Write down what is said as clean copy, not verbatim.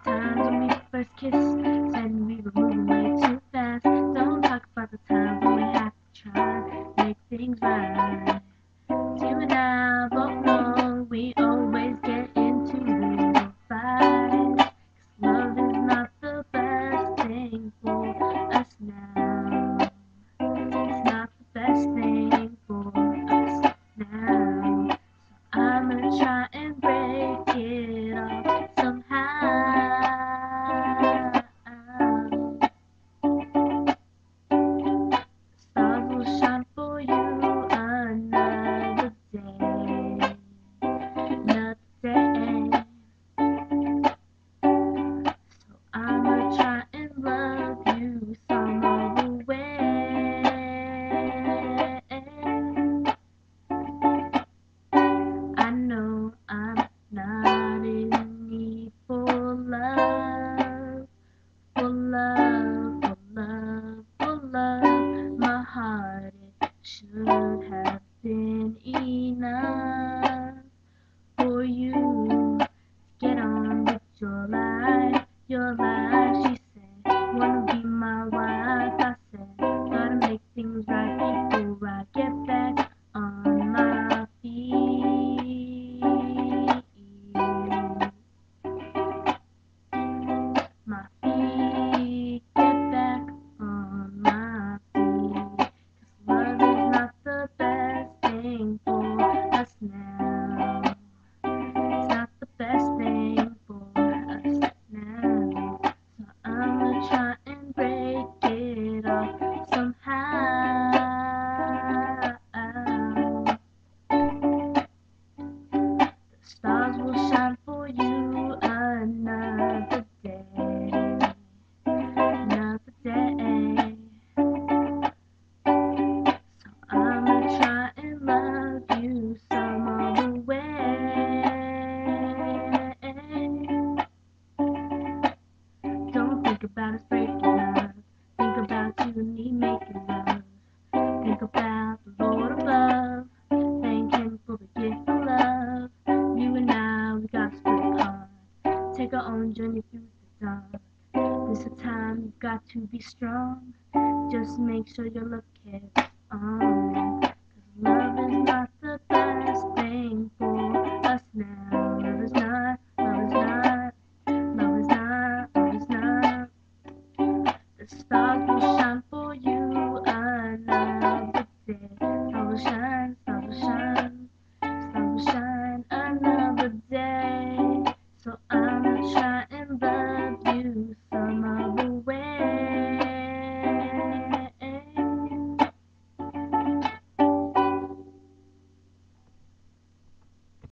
Times when we first kissed, said we were moving way too fast. Don't talk about the times when we have to try to make things right. You and I both know we always get into little fights. 'Cause love is not the best thing for us now. It's not the best thing for us now. So I'ma try and break it off somehow. Stars will shine for you another day. Another day. So I'ma try and love you some other way. I know I'm not in need for love, for love, for love, for love. My heart, it should have been enough for you to get on with your life, your life. She said, wanna be my wife. I said, gotta make things right before I get back on my feet. My feet, get back on my feet. 'Cause love is not the best thing for us now. It's not the best thing for us now. So I'ma try and break it off somehow. The stars will shine for you another day. Another day. So I'ma try and love you some other way. Don't think about us breaking up. Think about you and me making love. Think about the Lord above. Thank Him for the gift of love. You and I, we gotta split apart. Take our own journey through the dark. This a time you've got to be strong. Just make sure your love carries on.